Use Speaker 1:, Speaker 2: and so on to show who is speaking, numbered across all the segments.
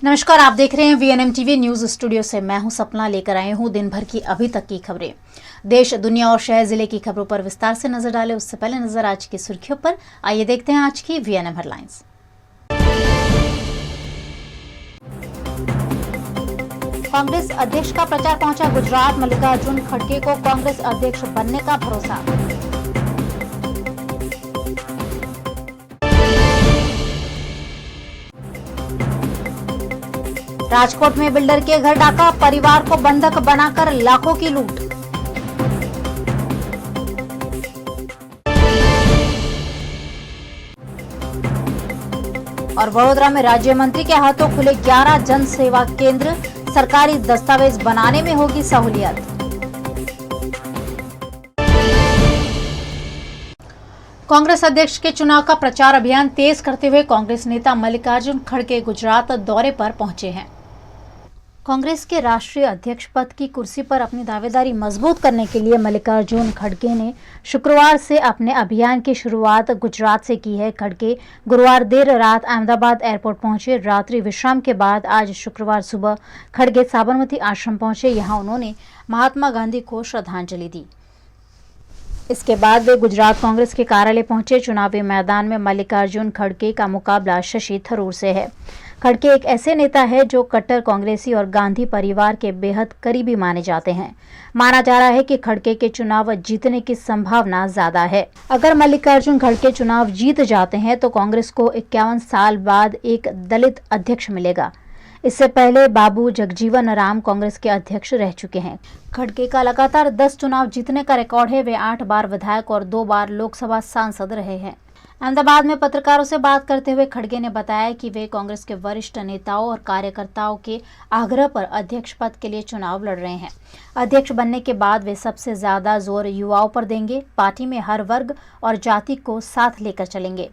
Speaker 1: नमस्कार, आप देख रहे हैं वीएनएम टीवी न्यूज स्टूडियो से। मैं हूं सपना, लेकर आए हूं दिन भर की अभी तक की खबरें। देश, दुनिया और शहर जिले की खबरों पर विस्तार से नजर डालें उससे पहले नजर आज की सुर्खियों पर। आइए देखते हैं आज की वीएनएम हेडलाइंस। कांग्रेस अध्यक्ष का प्रचार पहुंचा गुजरात, मल्लिकार्जुन खड़गे को कांग्रेस अध्यक्ष बनने का भरोसा। राजकोट में बिल्डर के घर डाका, परिवार को बंधक बनाकर लाखों की लूट। और वडोदरा में राज्य मंत्री के हाथों खुले 11 जन सेवा केंद्र, सरकारी दस्तावेज बनाने में होगी सहूलियत। कांग्रेस अध्यक्ष के चुनाव का प्रचार अभियान तेज करते हुए कांग्रेस नेता मल्लिकार्जुन खड़गे गुजरात दौरे पर पहुंचे हैं। कांग्रेस के राष्ट्रीय अध्यक्ष पद की कुर्सी पर अपनी दावेदारी मजबूत करने के लिए मल्लिकार्जुन खड़गे ने शुक्रवार से अपने अभियान की शुरुआत गुजरात से की है। खड़गे गुरुवार देर रात अहमदाबाद एयरपोर्ट पहुंचे। रात्रि विश्राम के बाद आज शुक्रवार सुबह खड़गे साबरमती आश्रम पहुंचे। यहां उन्होंने महात्मा गांधी को श्रद्धांजलि दी। इसके बाद वे गुजरात कांग्रेस के कार्यालय पहुंचे। चुनावी मैदान में मल्लिकार्जुन खड़गे का मुकाबला शशि थरूर से है। खड़गे एक ऐसे नेता है जो कट्टर कांग्रेसी और गांधी परिवार के बेहद करीबी माने जाते हैं। माना जा रहा है कि खड़गे के चुनाव जीतने की संभावना ज्यादा है। अगर मल्लिकार्जुन खड़गे चुनाव जीत जाते हैं तो कांग्रेस को 51 साल बाद एक दलित अध्यक्ष मिलेगा। इससे पहले बाबू जगजीवन राम कांग्रेस के अध्यक्ष रह चुके हैं। खड़गे का लगातार 10 चुनाव जीतने का रिकॉर्ड है। वे 8 बार विधायक और 2 बार लोकसभा सांसद रहे हैं। अहमदाबाद में पत्रकारों से बात करते हुए खड़गे ने बताया कि वे कांग्रेस के वरिष्ठ नेताओं और कार्यकर्ताओं के आग्रह पर अध्यक्ष पद के लिए चुनाव लड़ रहे हैं। अध्यक्ष बनने के बाद वे सबसे ज्यादा जोर युवाओं पर देंगे। पार्टी में हर वर्ग और जाति को साथ लेकर चलेंगे।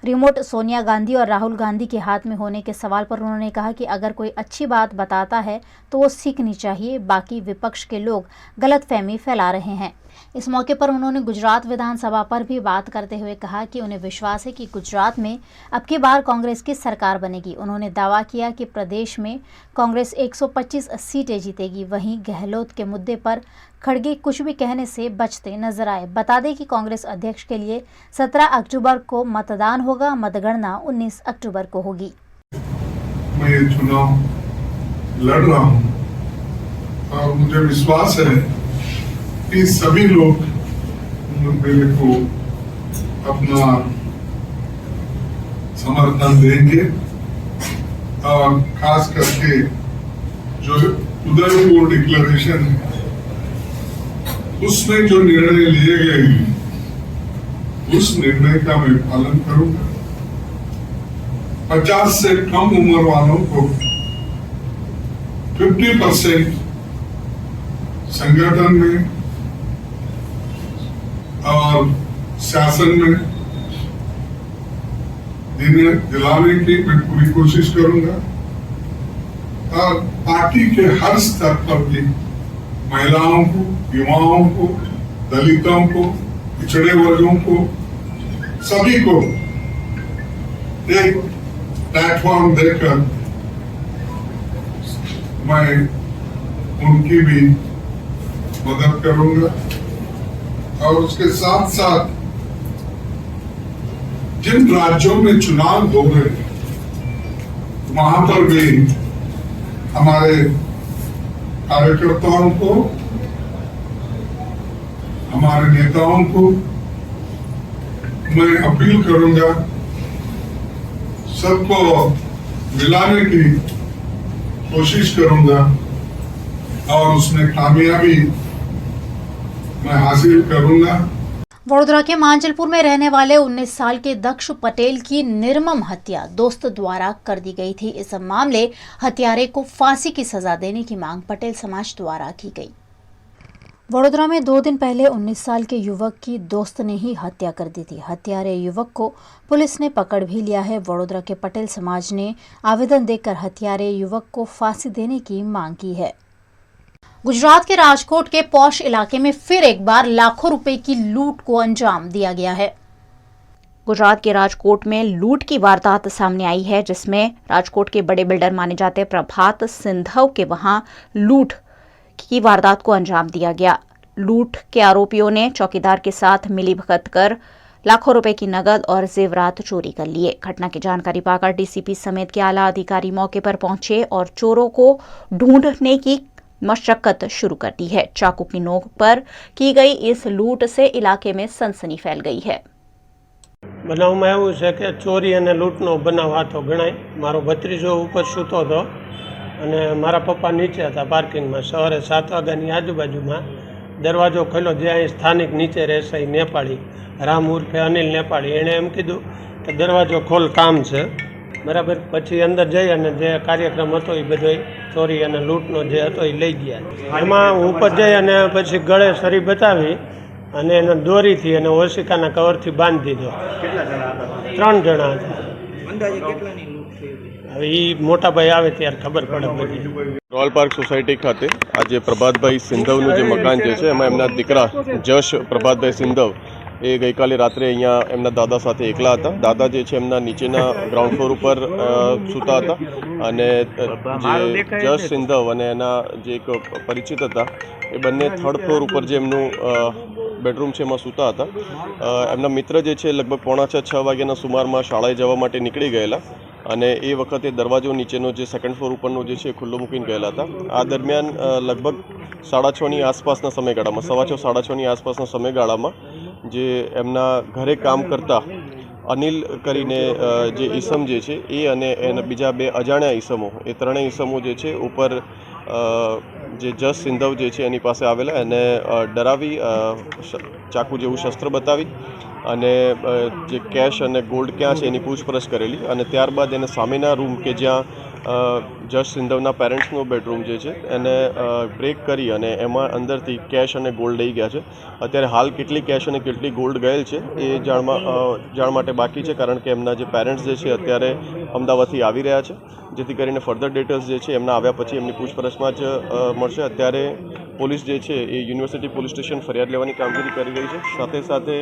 Speaker 1: रिमोट सोनिया गांधी और राहुल गांधी के हाथ में होने के सवाल पर उन्होंने कहा कि अगर कोई अच्छी बात बताता है तो वो सीखनी चाहिए, बाकी विपक्ष के लोग गलतफहमी फैला रहे हैं। इस मौके पर उन्होंने गुजरात विधानसभा पर भी बात करते हुए कहा कि उन्हें विश्वास है कि गुजरात में अब की बार कांग्रेस की सरकार बनेगी। उन्होंने दावा किया कि प्रदेश में कांग्रेस 125 सीटें जीतेगी। वहीं गहलोत के मुद्दे पर खड़गे कुछ भी कहने से बचते नजर आए। बता दें कि कांग्रेस अध्यक्ष के लिए 17 अक्टूबर को मतदान होगा। मतगणना 19 अक्टूबर को होगी।
Speaker 2: मैं ये चुनाव लड़ रहा हूँ और मुझे विश्वास है कि सभी लोग मेरे को अपना समर्थन देंगे और खास करके जो उदयपुर डिक्लेरेशन है उसमें जो निर्णय लिए गए उस निर्णय का मैं पालन करूंगा। 50 से कम उम्र वालों को 50% संगठन में और शासन में दिलाने की मैं पूरी कोशिश करूंगा और पार्टी के हर स्तर पर भी महिलाओं को, युवाओं को, दलितों को, पिछड़े वर्गों को, सभी को एक प्लेटफॉर्म देकर मैं उनकी भी मदद करूंगा और उसके साथ साथ जिन राज्यों में चुनाव हो गए वहां पर भी हमारे कार्यकर्ताओं को, हमारे नेताओं को मैं अपील करूंगा सबको मिलाने की कोशिश करूंगा और उसमें कामयाबी मैं हासिल करूंगा।
Speaker 1: वडोदरा के मांजलपुर में रहने वाले 19 साल के दक्ष पटेल की निर्मम हत्या दोस्त द्वारा कर दी गई थी। इस मामले हत्यारे को फांसी की सजा देने की मांग पटेल समाज द्वारा की गई। वडोदरा में 2 दिन पहले 19 साल के युवक की दोस्त ने ही हत्या कर दी थी। हत्यारे युवक को पुलिस ने पकड़ भी लिया है। वडोदरा के पटेल समाज ने आवेदन देकर हत्यारे युवक को फांसी देने की मांग की है। गुजरात के राजकोट के पॉश इलाके में फिर एक बार लाखों रुपए की लूट को अंजाम दिया गया है।
Speaker 3: गुजरात के राजकोट में लूट की वारदात सामने आई है, जिसमें राजकोट के बड़े बिल्डर माने जाते प्रभात सिंधव के वहां लूट की वारदात को अंजाम दिया गया। लूट के आरोपियों ने चौकीदार के साथ मिलीभगत कर लाखों रुपए की नकद और जेवरात चोरी कर लिए। घटना की जानकारी पाकर डीसीपी समेत के आला अधिकारी मौके पर पहुंचे और चोरों को ढूंढने की मशक्कत शुरू कर दी है। चाकू की नोक पर की गई इस लूट से इलाके में सनसनी फैल गई है।
Speaker 4: બનાવમાં એવું છે કે ચોરી અને લૂંટનો બનાવ હતો ગણાય। મારો ભત્રીજો ઉપર સૂતો હતો અને મારા પપ્પા નીચે હતા પાર્કિંગમાં। સવારે 7 વાગ્યાની આજુબાજુમાં દરવાજો ખોલ્યો। જે અહીં સ્થાનિક નીચે રહેશે એ નેપાળી રામ ઉર્ફે અનિલ નેપાળી, એણે એમ કીધું કે દરવાજો ખોલ, કામ છે બરાબર। પછી અંદર જઈ અને જે કાર્યક્રમ હતો એ બધો ચોરી અને લૂંટનો જે હતો એ લઈ ગયા। એમાં ઉપર જઈ અને પછી ગળે સરી બતાવી અને એને દોરીથી અને ઓશિકાના કવરથી બાંધી દીધો। 3 જણા હતા। હવે એ મોટા ભાઈ આવે ત્યારે ખબર પડે બધી।
Speaker 5: રોયલ પાર્ક સોસાયટી ખાતે આજે પ્રભાતભાઈ સિંધવનું જે મકાન જે છે એમાં એમના દીકરા જશ પ્રભાતભાઈ સિંધવ એ ગઈકાલે રાત્રે અહીંયા એમના દાદા સાથે એકલા હતા। દાદા જે છે એમના નીચેના ગ્રાઉન્ડ ફ્લોર ઉપર સૂતા હતા અને જે જશ સિંધવ અને એના જે એક પરિચિત હતા એ બંને થર્ડ ફ્લોર ઉપર જે એમનું બેડરૂમ છે એમાં સૂતા હતા। એમના મિત્ર જે છે લગભગ 5:45-6 વાગ્યાના સુમારમાં શાળાએ જવા માટે નીકળી ગયેલા અને એ વખતે દરવાજો નીચેનો જે સેકન્ડ ફ્લોર ઉપરનો જે છે ખુલ્લો મૂકીને ગયેલા હતા। આ દરમિયાન લગભગ 6:30ની આસપાસના સમયગાળામાં 6:15-6:30ની આસપાસના સમયગાળામાં જે એમના ઘરે કામ કરતા અનિલ કરીને જે ઈસમ જે છે એ અને એના બીજા 2 અજાણ્યા ઈસમો, એ ત્રણેય ઈસમો જે છે ઉપર જે જશ સિંધવ જે છે એની પાસે આવેલા એને ડરાવી ચાકુ જેવું શસ્ત્ર બતાવી અને જે કેશ અને ગોલ્ડ ક્યાં છે એની પૂછપરછ કરેલી અને ત્યારબાદ એને સામેના રૂમ કે જ્યાં જશ સિંધવના પેરેન્ટ્સનો બેડરૂમ જે છે એને બ્રેક કરી અને એમાં અંદરથી કેશ અને ગોલ્ડ લઈ ગયા છે। અત્યારે હાલ કેટલી કેશ અને કેટલી ગોલ્ડ ગયેલ છે એ જાણ માટે બાકી છે, કારણ કે એમના જે પેરેન્ટ્સ જે છે અત્યારે અમદાવાદથી આવી રહ્યા છે, જેથી કરીને ફર્ધર ડિટેલ્સ જે છે એમના આવ્યા પછી એમની પૂછપરછમાં જ મળશે। અત્યારે પોલીસ જે છે એ યુનિવર્સિટી પોલીસ સ્ટેશન ફરિયાદ લેવાની કામગીરી કરી રહી છે। સાથે સાથે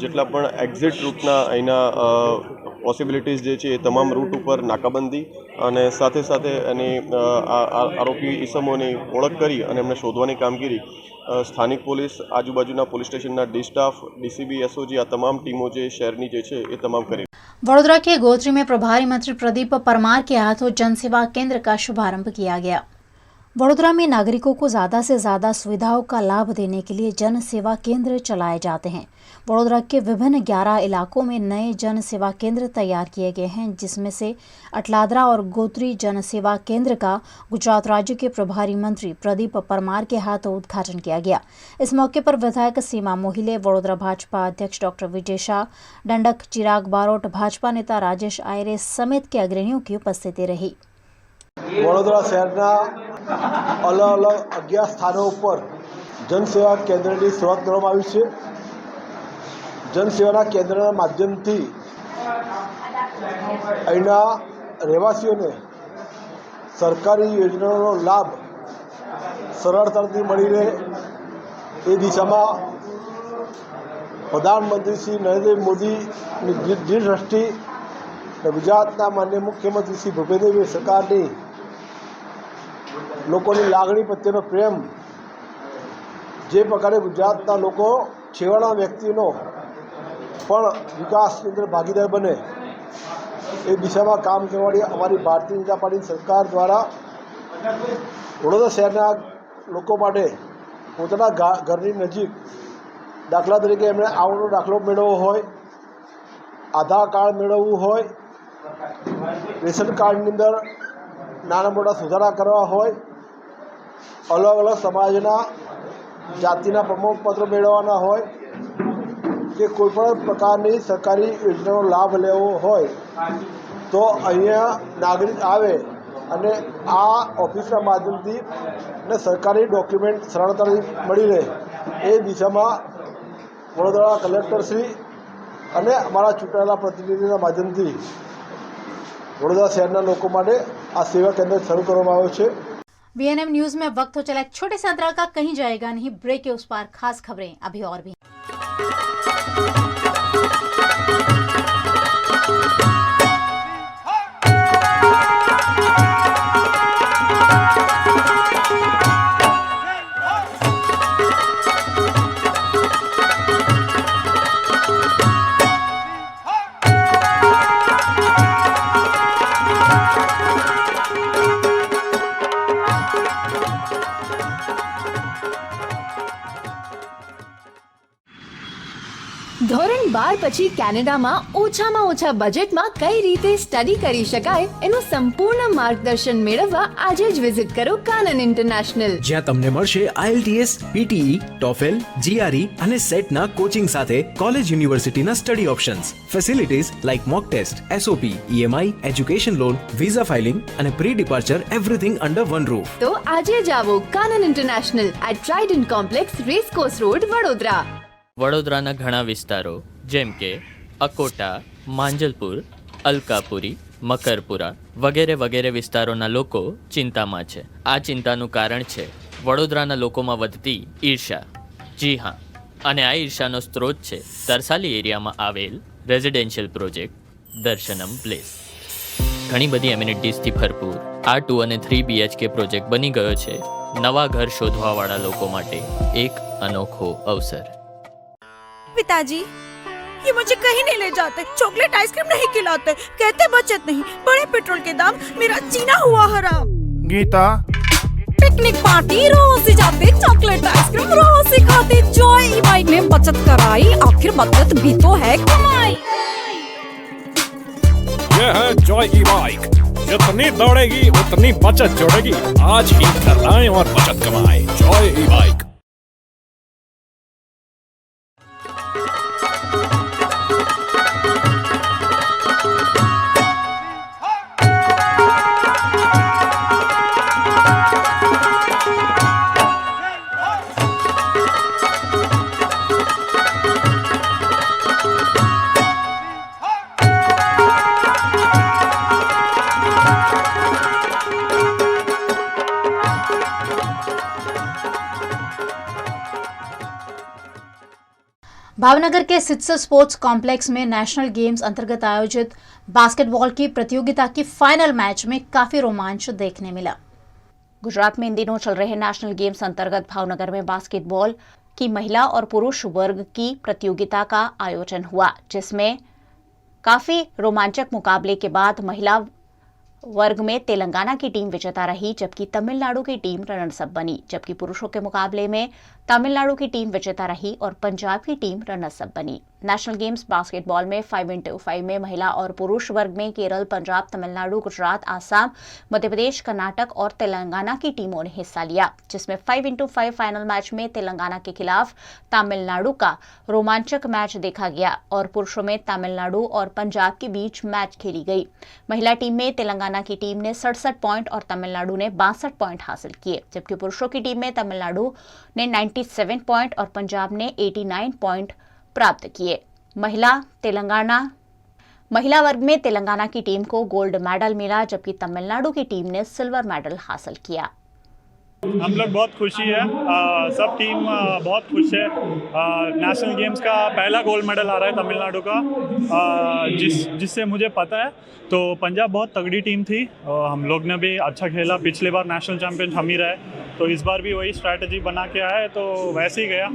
Speaker 5: જેટલા પણ એક્ઝિટ રૂટના અહીંના પોસિબિલિટીઝ જે છે એ તમામ રૂટ ઉપર નાકાબંધી અને સાથે સાથે એની આરોપી ઈસમોની ઓળખ કરી અને એમને શોધવાની કામગીરી સ્થાનિક પોલીસ, આજુબાજુના પોલીસ સ્ટેશનના ડી સ્ટાફ, ડીસીબી, એસઓજી આ તમામ ટીમો જે શહેરની જે છે એ તમામ કરી।
Speaker 1: वडोदरा के गोत्री में प्रभारी मंत्री प्रदीप परमार के हाथों जन सेवा केंद्र का शुभारंभ किया गया। वडोदरा में नागरिकों को ज़्यादा से ज़्यादा सुविधाओं का लाभ देने के लिए जन सेवा केंद्र चलाए जाते हैं। वडोदरा के विभिन्न 11 इलाकों में नए जन सेवा केंद्र तैयार किए गए हैं, जिसमें से अटलादरा और गोत्री जन सेवा केंद्र का गुजरात राज्य के प्रभारी मंत्री प्रदीप परमार के हाथों उद्घाटन किया गया। इस मौके पर विधायक सीमा मोहिले, वडोदरा भाजपा अध्यक्ष डॉक्टर विजय शाह, दंडक चिराग बारोट, भाजपा नेता राजेश आयरे समेत के अग्रणियों की उपस्थिति रही।
Speaker 6: વડોદરા શહેરના અલગ અલગ 11 સ્થાનો ઉપર જનસેવા કેન્દ્રની શરૂઆત કરવામાં આવી છે। જનસેવાના કેન્દ્રના માધ્યમથી અહીંના રહેવાસીઓને સરકારી યોજનાઓનો લાભ સરળતાથી મળી રહે એ દિશામાં પ્રધાનમંત્રી શ્રી નરેન્દ્ર મોદીની દૂરદ્રષ્ટિ ગુજરાતના માનનીય મુખ્યમંત્રી શ્રી ભૂપેન્દ્રભાઈ સરકારની લોકોની લાગણી પ્રત્યેનો પ્રેમ, જે પ્રકારે ગુજરાતના લોકો છેવાડા વ્યક્તિનો પણ વિકાસની અંદર ભાગીદાર બને એ દિશામાં કામ કરવાની અમારી ભારતીય જનતા પાર્ટી સરકાર દ્વારા વડોદરા શહેરના લોકો માટે પોતાના ઘરની નજીક, દાખલા તરીકે એમણે આવકનો દાખલો મેળવવો હોય, આધાર કાર્ડ મેળવવું હોય, રેશન કાર્ડની અંદર નાના મોટા સુધારા કરવા હોય, અલગ અલગ સમાજના જાતિના પ્રમાણપત્રો મેળવવાના હોય કે કોઈપણ પ્રકારની સરકારી યોજનાનો લાભ લેવો હોય તો અહીંયા નાગરિક આવે અને આ ઓફિસના માધ્યમથી અને સરકારી ડોક્યુમેન્ટ સરળતાથી મળી રહે એ દિશામાં વડોદરા કલેક્ટરશ્રી અને અમારા ચૂંટાયેલા પ્રતિનિધિના માધ્યમથી વડોદરા શહેરના લોકો માટે આ સેવા કેન્દ્ર શરૂ કરવામાં આવ્યો છે।
Speaker 1: वीएनएम न्यूज में वक्त हो चला एक छोटे से अंतराल का, कहीं जाएगा नहीं, ब्रेक के उस पार खास खबरें अभी और भी।
Speaker 7: ધોરણ 12 પછી કેનેડામાં ઓછામાં ઓછા બજેટમાં કઈ રીતે સ્ટડી કરી શકાય એનું સંપૂર્ણ માર્ગદર્શન મેળવવા આજે જ વિઝિટ કરો કાનન ઇન્ટરનેશનલ,
Speaker 8: જ્યાં તમને મળશે IELTS, PTE, TOEFL, GRE અને સેટના કોચિંગ સાથે કોલેજ યુનિવર્સિટીના study options, facilities like mock test, SOP, EMI, education loan, visa filing અને pre departure everything under one roof.
Speaker 7: તો આજે જ આવો Kanan international at Trident complex, racecourse road, Vadodara.
Speaker 9: વડોદરાના ઘણા વિસ્તારો જેમ કે અકોટા, માંજલપુર, અલકાપુરી, મકરપુરા વગેરે વગેરે વિસ્તારોના લોકો ચિંતામાં છે. આ ચિંતાનું કારણ છે વડોદરાના લોકોમાં વધતી ઈર્ષા. જી હા, અને આ ઈર્ષાનો સ્ત્રોત છે તરસાલી એરિયામાં આવેલ રેઝિડેન્શિયલ પ્રોજેક્ટ દર્શનમ પ્લેસ. ઘણી બધી એમ્યુનિટીઝથી ભરપૂર આ 2 અને 3 BHK પ્રોજેક્ટ બની ગયો છે નવા ઘર શોધવાવાળા લોકો માટે એક અનોખો અવસર.
Speaker 10: पिताजी, ये मुझे कहीं नहीं ले जाते, चॉकलेट आइसक्रीम नहीं खिलाते, कहते बचत नहीं, बड़े पेट्रोल के दाम, मेरा जीना हुआ हराम.
Speaker 11: गीता,
Speaker 10: पिकनिक पार्टी रोज ही जाते, चॉकलेट आइसक्रीम रोज ही खाते, जॉय ई-बाइक में बचत कराई, आखिर बचत भी तो है कमाई.
Speaker 11: ये है जॉय ई-बाइक, जितनी दौड़ेगी उतनी बचत जोड़ेगी. आज ही घर लाएं और बचत कमाएं. जॉय ई-बाइक.
Speaker 1: भावनगर के सित्सर स्पोर्ट्स कॉम्प्लेक्स में नेशनल गेम्स अंतर्गत आयोजित बास्केटबॉल की प्रतियोगिता की फाइनल मैच में काफी रोमांच देखने मिला.
Speaker 3: गुजरात में इन दिनों चल रहे नेशनल गेम्स अंतर्गत भावनगर में बास्केटबॉल की महिला और पुरुष वर्ग की प्रतियोगिता का आयोजन हुआ, जिसमें काफी रोमांचक मुकाबले के बाद महिला वर्ग में तेलंगाना की टीम विजेता रही, जबकि तमिलनाडु की टीम रनर्स अप बनी. जबकि पुरुषों के मुकाबले में तमिलनाडु की टीम विजेता रही और पंजाब की टीम रनर्स अप बनी. नेशनल गेम्स बास्केटबॉल में 5x5 में महिला और पुरुष वर्ग में केरल, पंजाब, तमिलनाडु, गुजरात, आसाम, मध्य प्रदेश, कर्नाटक और तेलंगाना की टीमों ने हिस्सा लिया, जिसमें 5x5 फाइनल मैच में तेलंगाना के खिलाफ तमिलनाडु का रोमांचक मैच देखा गया और पुरुषों में तमिलनाडु और पंजाब के बीच मैच खेली गई. महिला टीम में तेलंगाना की टीम ने 67 पॉइंट और तमिलनाडु ने 62 पॉइंट हासिल किए, जबकि पुरुषों की टीम में तमिलनाडु ने 97 पॉइंट और पंजाब ने 89 पॉइंट प्राप्त किए. महिला वर्ग में तेलंगाना की टीम को गोल्ड मेडल मिला, जबकि तमिलनाडु की टीम ने सिल्वर मेडल हासिल किया.
Speaker 12: हम लोग बहुत खुशी है, सब टीम बहुत खुश है. नेशनल गेम्स का पहला गोल्ड मेडल आ रहा है तमिलनाडु का, जिससे मुझे पता है. तो पंजाब बहुत तगड़ी टीम थी, हम लोग ने भी अच्छा खेला. पिछले बार नेशनल चैंपियन हम ही रहे, तो इस बार भी वही स्ट्रैटेजी बना के आए, तो वैसे ही गया.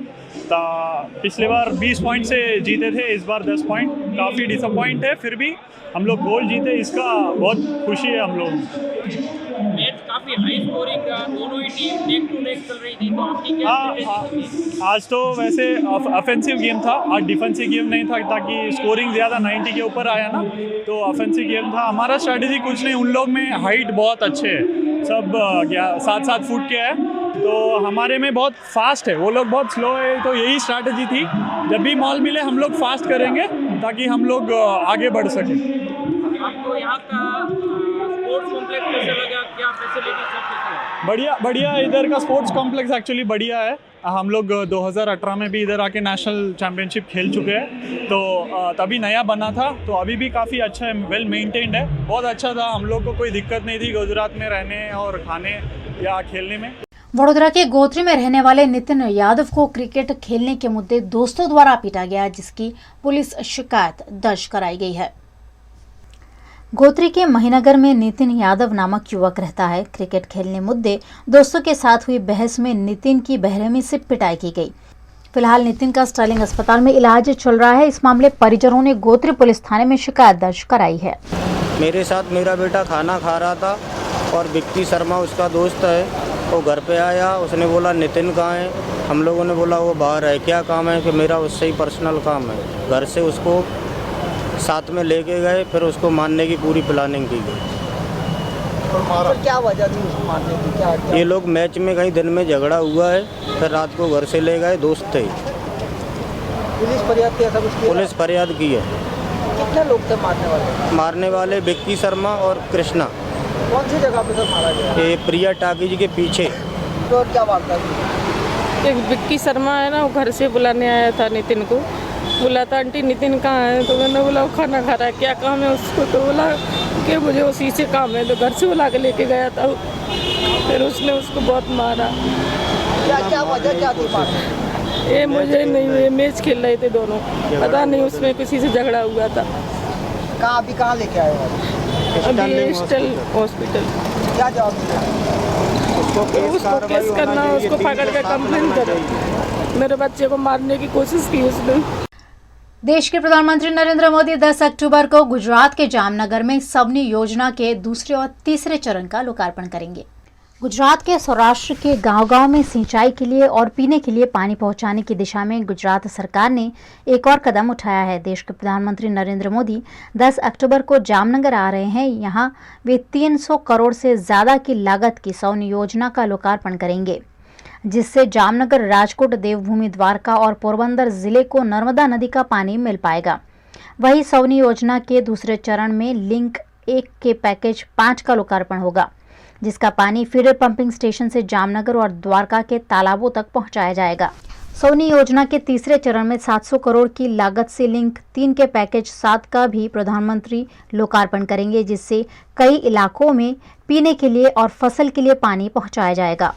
Speaker 12: पिछले बार 20 पॉइंट से जीते थे, इस बार 10 पॉइंट. काफ़ी डिसअपॉइंट है, फिर भी हम लोग गोल जीते, इसका बहुत खुशी है हम लोग.
Speaker 13: मैच काफी हाई स्कोरिंग, दोनों ही टीम नेक टू नेक चल रही थी, तो आपकी क्या?
Speaker 12: आज तो वैसे ऑफेंसिव गेम था, आज डिफेंसिव गेम नहीं था, ताकि स्कोरिंग ज़्यादा 90 के ऊपर आया ना, तो ऑफेंसिव गेम था. हमारा स्ट्रैटेजी कुछ नहीं, उन लोग में हाइट बहुत अच्छे है, सब 7-7 फुट के है, तो हमारे में बहुत फास्ट है, वो लोग बहुत स्लो है. तो यही स्ट्रैटेजी थी, जब भी मॉल मिले हम लोग फास्ट करेंगे ताकि हम लोग आगे बढ़ सकें.
Speaker 13: आपको यहाँ का स्पोर्ट्स कॉम्प्लेक्स कैसे लगा, क्या फैसिलिटी सब कैसे है?
Speaker 12: बढ़िया इधर का स्पोर्ट्स कॉम्प्लेक्स एक्चुअली बढ़िया है. हम लोग 2018 में भी इधर आके नेशनल चैम्पियनशिप खेल चुके हैं, तो तभी नया बना था, तो अभी भी काफ़ी अच्छा है, वेल मेंटेन्ड है, बहुत अच्छा था. हम लोग को कोई दिक्कत नहीं थी गुजरात में रहने और खाने या खेलने में.
Speaker 1: वडोदरा के गोत्री में रहने वाले नितिन यादव को क्रिकेट खेलने के मुद्दे दोस्तों द्वारा पीटा गया, जिसकी पुलिस शिकायत दर्ज कराई गई है. गोत्री के महीनगर में नितिन यादव नामक युवक रहता है. क्रिकेट खेलने मुद्दे दोस्तों के साथ हुई बहस में नितिन की बेरहमी से पिटाई की गई. फिलहाल नितिन का स्टार्लिंग अस्पताल में इलाज चल रहा है. इस मामले परिजनों ने गोत्री पुलिस थाने में शिकायत दर्ज कराई है.
Speaker 14: मेरे साथ मेरा बेटा खाना खा रहा था और विक्की शर्मा उसका दोस्त है, वो घर पे आया, उसने बोला नितिन कहाँ है, हम लोगों ने बोला वो बाहर है। क्या काम है कि मेरा उससे ही पर्सनल काम है। घर से उसको साथ में लेके गए, फिर उसको मारने की पूरी प्लानिंग की गई।
Speaker 6: और क्या वजह थी उसको मारने की? क्या
Speaker 14: ये लोग मैच में कहीं दिन में झगड़ा हुआ है, फिर रात को घर से ले गए, दोस्त थे।
Speaker 6: पुलिस फरियाद की? ऐसा कुछ किया?
Speaker 14: पुलिस फरियाद की है।
Speaker 6: कितने लोग थे मारने वाले?
Speaker 14: मारने वाले विक्की शर्मा और कृष्णा।
Speaker 6: कौन सी जगह पे सर मारा गया?
Speaker 14: ये प्रिया टाकीज के पीछे।
Speaker 6: तो और क्या वारदात हुई?
Speaker 15: एक विक्की शर्मा है ना, वो घर से बुलाने आया था नितिन को। बोला था आंटी नितिन कहाँ है, तो मैंने बोला वो खाना खा रहा है, क्या काम है उसको, तो बोला कि मुझे उसी से काम है, तो घर से बुला के लेके गया था। फिर उसने उसको बहुत मारा।
Speaker 6: क्या वजह क्या थी मारने?
Speaker 15: ये मुझे नहीं, मैच खेल रहे थे दोनों, पता नहीं उसमें किसी से झगड़ा हुआ था।
Speaker 6: कहाँ लेके आए हो?
Speaker 15: अभी स्टेल हॉस्पिटल।
Speaker 6: क्या जवाब दिया?
Speaker 15: उसको केस करना, उसको पकड़ के कंप्लेन करो। मेरे बच्चे को मारने की कोशिश की उसने।
Speaker 1: देश के प्रधानमंत्री नरेंद्र मोदी 10 अक्टूबर को गुजरात के जामनगर में सवनी योजना के दूसरे और तीसरे चरण का लोकार्पण करेंगे। गुजरात के सौराष्ट्र के गांव-गांव में सिंचाई के लिए और पीने के लिए पानी पहुंचाने की दिशा में गुजरात सरकार ने एक और कदम उठाया है। देश के प्रधानमंत्री नरेंद्र मोदी 10 अक्टूबर को जामनगर आ रहे हैं। यहां वे 300 करोड़ से ज्यादा की लागत की सवनी योजना का लोकार्पण करेंगे, जिससे जामनगर, राजकोट, देवभूमि, द्वारका और पोरबंदर जिले को नर्मदा नदी का पानी मिल पाएगा। वहीं सवनी योजना के दूसरे चरण में लिंक 1 के पैकेज 5 का लोकार्पण होगा, जिसका पानी फीडर पंपिंग स्टेशन से जामनगर और द्वारका के तालाबों तक पहुंचाया जाएगा। सवनी योजना के तीसरे चरण में 700 करोड़ की लागत से लिंक 3 के पैकेज 7 का भी प्रधानमंत्री लोकार्पण करेंगे, जिससे कई इलाकों में पीने के लिए और फसल के लिए पानी पहुंचाया जाएगा।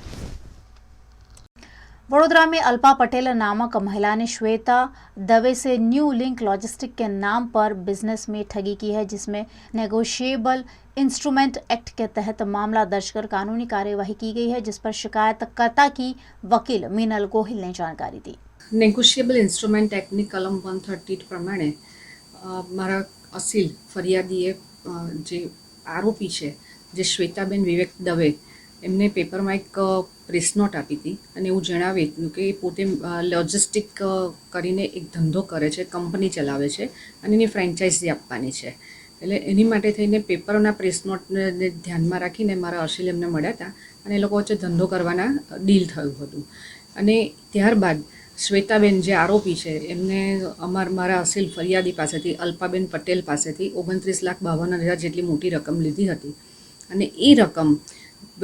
Speaker 1: वडोदरा में अल्पा पटेल नामक महिला ने श्वेता दवे से न्यू लिंक लॉजिस्टिक के नाम पर बिजनेस में ठगी की है, जिसमें नेगोशिएबल इंस्ट्रूमेंट एक्ट के तहत मामला दर्ज कर कानूनी कार्यवाही की गई है, जिस पर शिकायतकर्ता की वकील मीनल गोहिल ने जानकारी दी।
Speaker 16: नेगोशिएबल इंस्ट्रूमेंट एक्टની કલમ 130 પ્રમાણે મારા અસીલ ફરિયાદીએ જે આરોપી છે જે શ્વેતાબેન વિવેક દવે એમને પેપરમાં એક પ્રેસ નોટ આપી હતી અને એવું જણાવી હતું કે પોતે લોજિસ્ટિક કરીને એક ધંધો કરે છે, કંપની ચલાવે છે અને એની ફ્રેન્ચાઇઝી આપવાની છે। એટલે એની માટે થઈને પેપરના પ્રેસ નોટને ધ્યાનમાં રાખીને મારા અસીલ એમને મળ્યા હતા અને એ લોકો વચ્ચે ધંધો કરવાના ડીલ થયું હતું। અને ત્યારબાદ શ્વેતાબેન જે આરોપી છે એમને મારા અસીલ ફરિયાદી પાસેથી અલ્પાબેન પટેલ પાસેથી 29,52,000 જેટલી મોટી રકમ લીધી હતી અને એ રકમ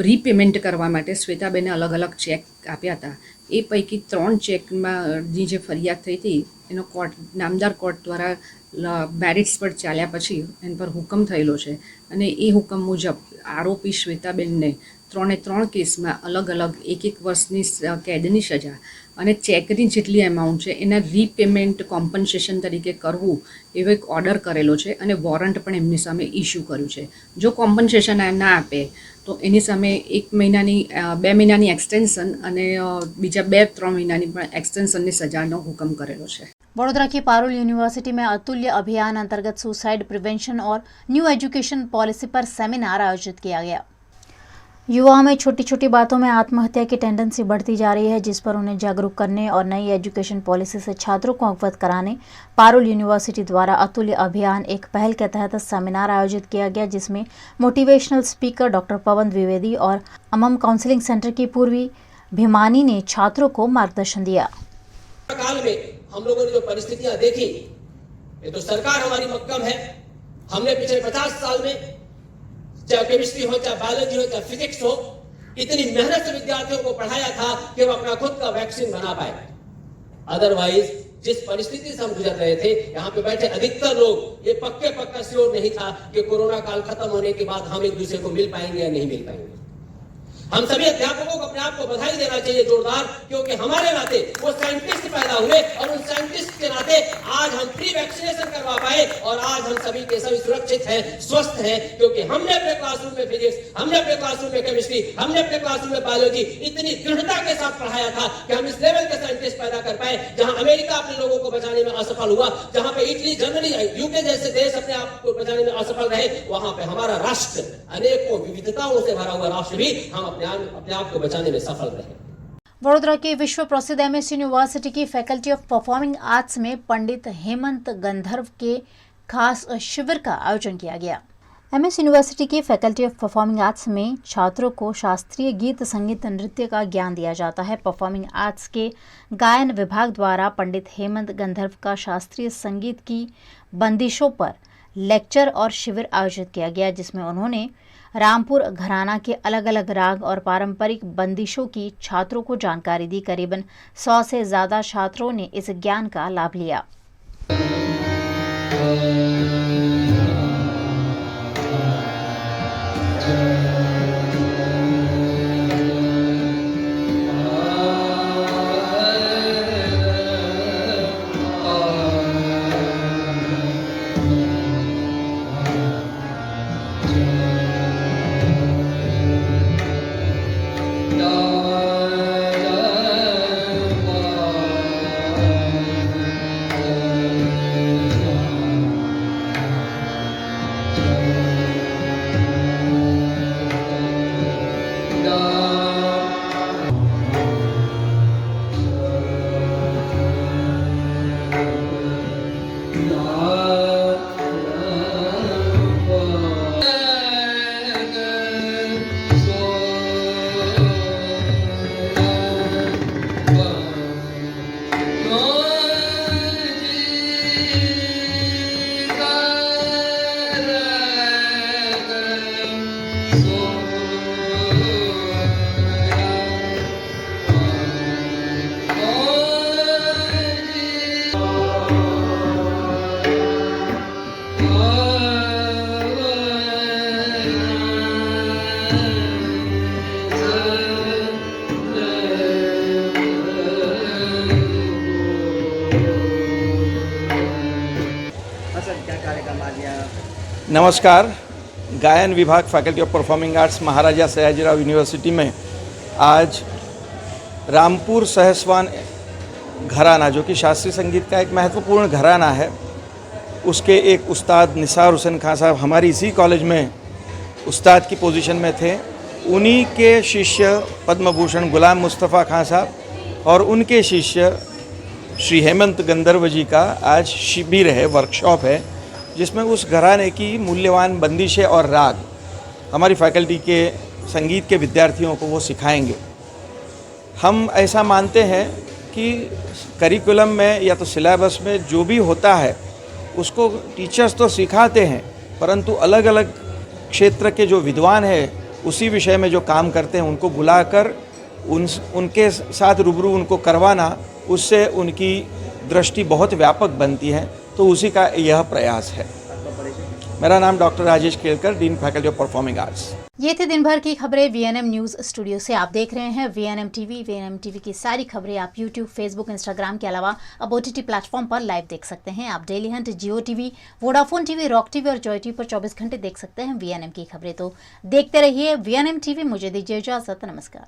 Speaker 16: રીપેમેન્ટ કરવા માટે શ્વેતાબેને અલગ અલગ ચેક આપ્યા હતા। એ પૈકી 3 ચેકમાં જે ફરિયાદ થઈ હતી એનો કોર્ટ નામદાર કોર્ટ દ્વારા મેરિટ્સ પર ચાલ્યા પછી એના પર હુકમ થયેલો છે અને એ હુકમ મુજબ આરોપી શ્વેતાબેનને 3 કેસમાં અલગ અલગ 1 વર્ષની કેદની સજા અને ચેકની જેટલી એમાઉન્ટ છે એના રીપેમેન્ટ કોમ્પન્સેશન તરીકે કરવું એવો એક ઓર્ડર કરેલો છે અને વોરંટ પણ એમની સામે ઇસ્યુ કર્યું છે। જો કોમ્પન્સેશન ના આપે તો એની સામે 1 મહિનાની 2 મહિનાની એક્સટેન્શન અને બીજા 2-3 મહિનાની પણ એક્સટેન્શનની સજાનો હુકમ કરેલો છે।
Speaker 1: वडोदरा की पारुल यूनिवर्सिटी में अतुल्य अभियान अंतर्गत सुसाइड प्रिवेंशन और न्यू एजुकेशन पॉलिसी पर सेमिनार आयोजित किया गया। युवाओं में छोटी छोटी बातों में आत्महत्या की टेंडेंसी बढ़ती जा रही है, जिस पर उन्हें जागरूक करने और नई एजुकेशन पॉलिसी से छात्रों को अवगत कराने पारुल यूनिवर्सिटी द्वारा अतुल्य अभियान एक पहल के तहत सेमिनार आयोजित किया गया, जिसमें मोटिवेशनल स्पीकर डॉक्टर पवन द्विवेदी और अमम काउंसलिंग सेंटर की पूर्वी भिमानी ने छात्रों को मार्गदर्शन दिया।
Speaker 17: काल में हम लोगों ने जो परिस्थितियां देखी, ये तो सरकार हमारी मक्कम है। हमने पिछले 50 साल में चाहे केमिस्ट्री हो, चाहे बायोलॉजी हो, चाहे फिजिक्स हो, इतनी मेहनत से विद्यार्थियों को पढ़ाया था कि वो अपना खुद का वैक्सीन बना पाए। अदरवाइज जिस परिस्थिति से हम गुजर रहे थे, यहाँ पे बैठे अधिकतर लोग ये पक्का श्योर नहीं था कि कोरोना काल खत्म होने के बाद हम एक दूसरे को मिल पाएंगे या नहीं मिल पाएंगे। हम सभी अध्यापकों को अपने आप को बधाई देना चाहिए जोरदार, क्योंकि हमारे नाते वो साइंटिस्ट पैदा हुए और उन साइंटिस्ट के नाते आज हम फ्री वैक्सीनेशन करवा पाए और आज हम सभी के सभी सुरक्षित हैं, स्वस्थ हैं, क्योंकि हमने अपने क्लासरूम में फिजिक्स, हमने अपने क्लासरूम में केमिस्ट्री, हमने अपने क्लासरूम में बायोलॉजी इतनी दृढ़ता के साथ पढ़ाया था कि हम इस लेवल के साइंटिस्ट पैदा कर पाए। जहां अमेरिका अपने लोगों को बचाने में असफल हुआ, जहां पे इटली, जर्मनी, यूके जैसे देश अपने आप को बचाने में असफल रहे, वहां पे हमारा राष्ट्र अनेकों विविधताओं से भरा हुआ राष्ट्र भी हम अपने आप को बचाने में सफल रहे।
Speaker 1: वडोदरा की विश्व प्रसिद्ध एमएस यूनिवर्सिटी की फैकल्टी ऑफ परफॉर्मिंग आर्ट्स में पंडित हेमंत गंधर्व के खास शिविर का आयोजन किया गया। एमएस यूनिवर्सिटी की फैकल्टी ऑफ परफॉर्मिंग आर्ट्स में छात्रों को शास्त्रीय गीत, संगीत, नृत्य का ज्ञान दिया जाता है। परफॉर्मिंग आर्ट्स के गायन विभाग द्वारा पंडित हेमंत गंधर्व का शास्त्रीय संगीत की बंदिशों पर लेक्चर और शिविर आयोजित किया गया, जिसमें उन्होंने रामपुर घराना के अलग अलग राग और पारंपरिक बंदिशों की छात्रों को जानकारी दी। करीबन 100 से ज्यादा छात्रों ने इस ज्ञान का लाभ लिया।
Speaker 18: नमस्कार। गायन विभाग faculty of performing arts Maharaja Sayajirao university में आज रामपुर सहसवान घराना, जो कि शास्त्रीय संगीत का एक महत्वपूर्ण घराना है, उसके एक उस्ताद निसार हुसैन खान साहब हमारी इसी कॉलेज में उस्ताद की पोजीशन में थे। उन्हीं के शिष्य पद्म भूषण गुलाम मुस्तफ़ा खान साहब और उनके शिष्य श्री हेमंत गंधर्व जी का आज शिविर है, वर्कशॉप है, जिसमें उस घराने की मूल्यवान बंदिशें और राग हमारी फैकल्टी के संगीत के विद्यार्थियों को वो सिखाएंगे। हम ऐसा मानते हैं कि करिकुलम में या तो सिलेबस में जो भी होता है उसको टीचर्स तो सिखाते हैं, परंतु अलग अलग क्षेत्र के जो विद्वान हैं उसी विषय में जो काम करते हैं उनको बुलाकर उनके साथ रूबरू उनको करवाना, उससे उनकी दृष्टि बहुत व्यापक बनती है। तो उसी का यह प्रयास है। मेरा नाम doctor Rajesh Kelkar, dean faculty of performing arts.
Speaker 1: ये थी दिन भर की खबरें वीएनएम न्यूज स्टूडियो से। आप देख रहे हैं वीएनएम टीवी। वीएनएम टीवी की सारी खबरें आप यूट्यूब, फेसबुक, इंस्टाग्राम के अलावा अब OTT प्लेटफॉर्म पर लाइव देख सकते हैं। आप Dailyhunt, Jio TV, Vodafone TV, rock TV और जॉय टीवी पर 24 घंटे देख सकते हैं वीएनएम की खबरें। तो देखते रहिए वीएनएम टीवी। मुझे दीजिए इजाजत। नमस्कार।